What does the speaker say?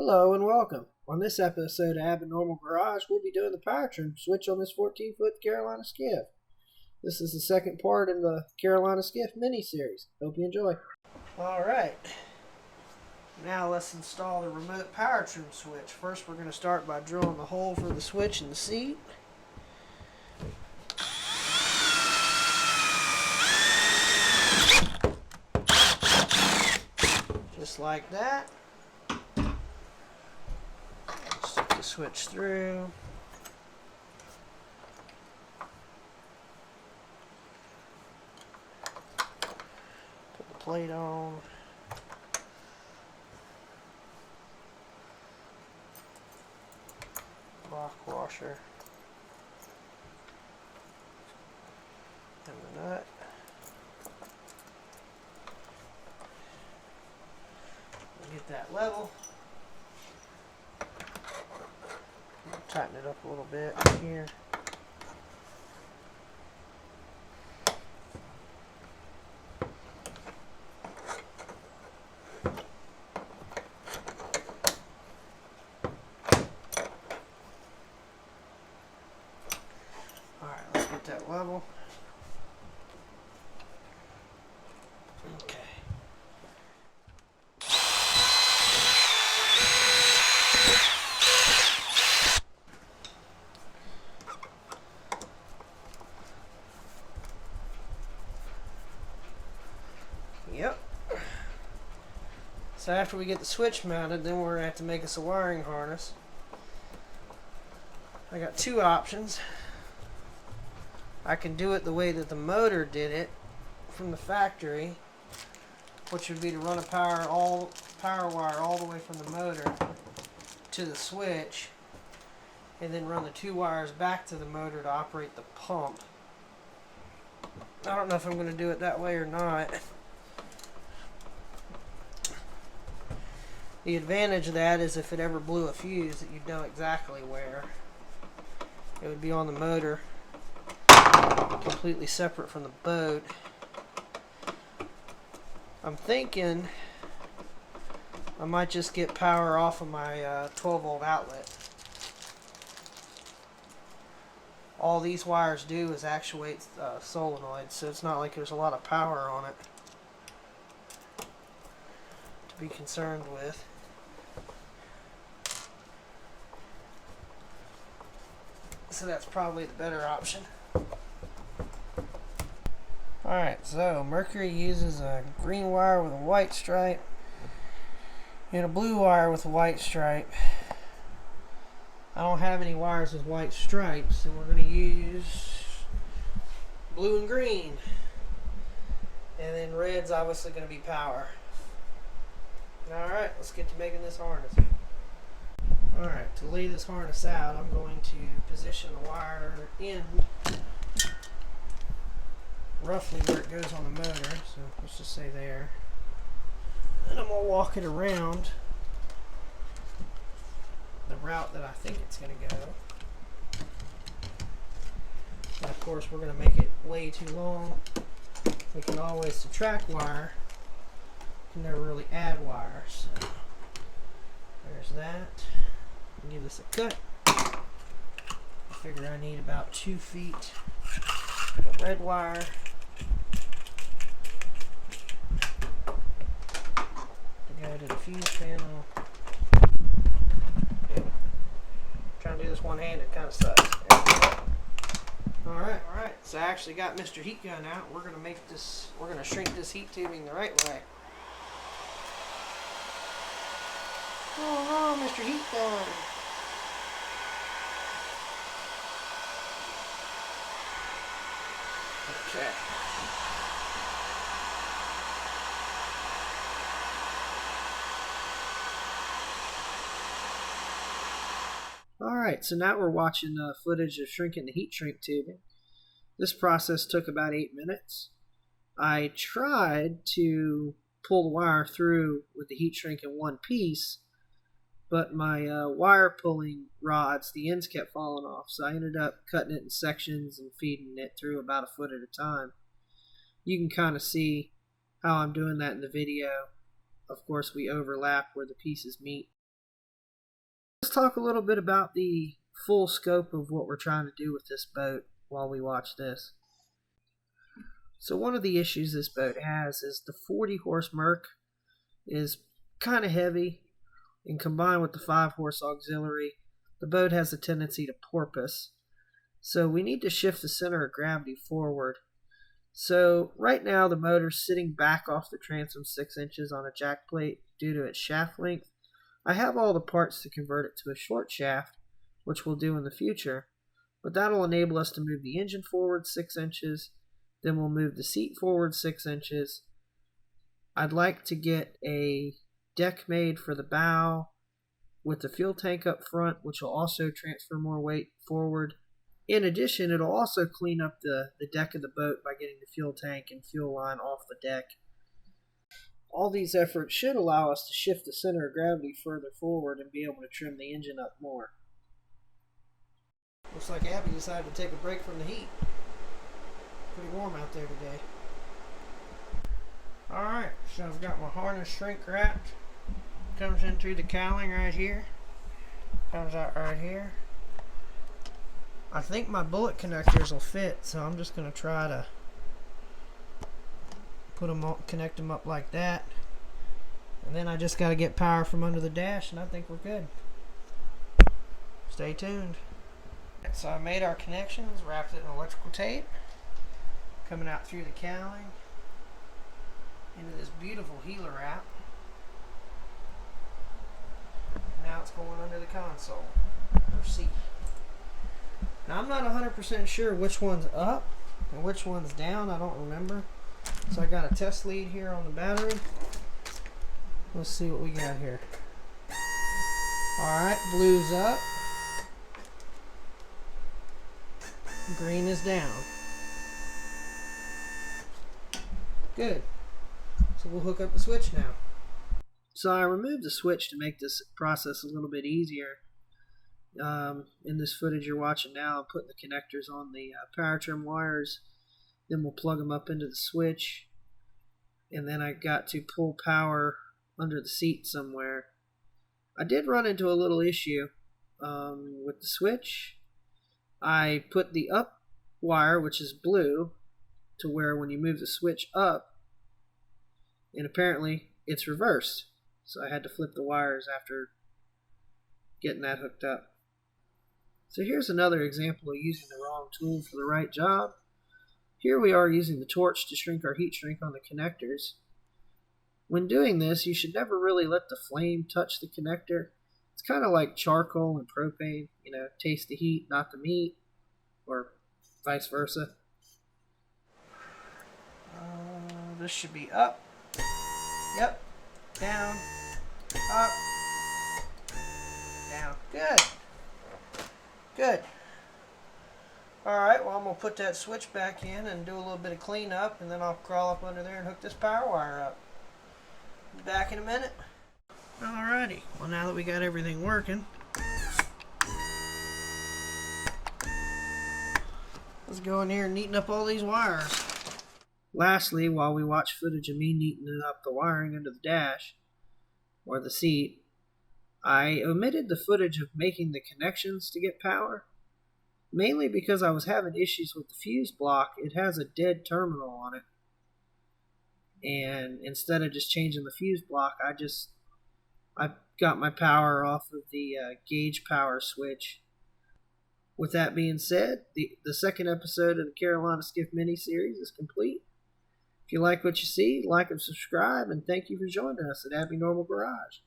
Hello and welcome. On this episode of Abnormal Garage, we'll be doing the power trim switch on this 14-foot Carolina Skiff. This is the second part in the Carolina Skiff mini-series. Hope you enjoy. Alright, now let's install the remote power trim switch. First we're going to start by drilling the hole for the switch in the seat. Just like that. Stick the switch through. Put the plate on. Lock washer. And the nut. Get that level. Tighten it up a little bit here. Alright, let's get that level. Okay. Yep. So after we get the switch mounted, then we're going to have to make us a wiring harness. I got two options. I can do it the way that the motor did it from the factory, which would be to run a power wire all the way from the motor to the switch, and then run the two wires back to the motor to operate the pump. I don't know if I'm going to do it that way or not. The advantage of that is if it ever blew a fuse, that you'd know exactly where. It would be on the motor, completely separate from the boat. I'm thinking I might just get power off of my 12-volt outlet. All these wires do is actuate solenoids, so it's not like there's a lot of power on it to be concerned with. So that's probably the better option. Alright, so Mercury uses a green wire with a white stripe and a blue wire with a white stripe. I don't have any wires with white stripes, so we're going to use blue and green. And then red's obviously going to be power. Alright, let's get to making this harness. Alright, to lay this harness out, I'm going to position the wire in roughly where it goes on the motor, so let's just say there. And I'm going to walk it around the route that I think it's going to go. And of course, we're going to make it way too long. We can always subtract wire. You can never really add wire, so there's that. Give this a cut. I figure I need about 2 feet of red wire. To go to the fuse panel. Trying to do this one-handed kind of sucks. Alright, so I actually got Mr. Heat Gun out. We're gonna shrink this heat tubing the right way. Oh no, Mr. Heat Gun. Okay. Alright, so now we're watching footage of shrinking the heat shrink tubing. This process took about 8 minutes. I tried to pull the wire through with the heat shrink in one piece, but my wire pulling rods, the ends kept falling off, so I ended up cutting it in sections and feeding it through about a foot at a time. You can kind of see how I'm doing that in the video. Of course, we overlap where the pieces meet. let's talk a little bit about the full scope of what we're trying to do with this boat while we watch this. So one of the issues this boat has is the 40 horse Merc is kind of heavy, and combined with the 5 horse auxiliary, the boat has a tendency to porpoise. So we need to shift the center of gravity forward. So right now the motor's sitting back off the transom 6 inches on a jack plate due to its shaft length. I have all the parts to convert it to a short shaft, which we'll do in the future, but that'll enable us to move the engine forward 6 inches, then we'll move the seat forward 6 inches. I'd like to get a deck made for the bow with the fuel tank up front, which will also transfer more weight forward. In addition, it'll also clean up the deck of the boat by getting the fuel tank and fuel line off the deck. All these efforts should allow us to shift the center of gravity further forward and be able to trim the engine up more. Looks like Abby decided to take a break from the heat. Pretty warm out there today. Alright, so I've got my harness shrink wrapped. Comes in through the cowling right here. Comes out right here. I think my bullet connectors will fit, so I'm just going to try to connect them up like that. And then I just got to get power from under the dash, and I think we're good. Stay tuned. So I made our connections, wrapped it in electrical tape, coming out through the cowling into this beautiful healer wrap. Now it's going under the console or seat. Now I'm not 100% sure which one's up and which one's down. I don't remember. So I got a test lead here on the battery. Let's see what we got here. Alright, blue's up. Green is down. Good. So we'll hook up the switch now. So I removed the switch to make this process a little bit easier. In this footage you're watching now, I'm putting the connectors on the power trim wires. Then we'll plug them up into the switch. And then I got to pull power under the seat somewhere. I did run into a little issue with the switch. I put the up wire, which is blue, to where when you move the switch up, and apparently it's reversed. So I had to flip the wires after getting that hooked up. So here's another example of using the wrong tool for the right job. Here we are using the torch to shrink our heat shrink on the connectors. When doing this, you should never really let the flame touch the connector. It's kind of like charcoal and propane, you know, taste the heat, not the meat, or vice versa. This should be up, yep, down, up, down. Good. Good. Alright, well I'm going to put that switch back in and do a little bit of cleanup, and then I'll crawl up under there and hook this power wire up. Be back in a minute. Alrighty, well now that we got everything working, let's go in here and neaten up all these wires. Lastly, while we watch footage of me neatening up the wiring under the dash, or the seat, I omitted the footage of making the connections to get power, mainly because I was having issues with the fuse block. It has a dead terminal on it, and instead of just changing the fuse block, I got my power off of the gauge power switch. With that being said, the second episode of the Carolina Skiff Miniseries is complete. If you like what you see, like and subscribe, and thank you for joining us at Abby Normal Garage.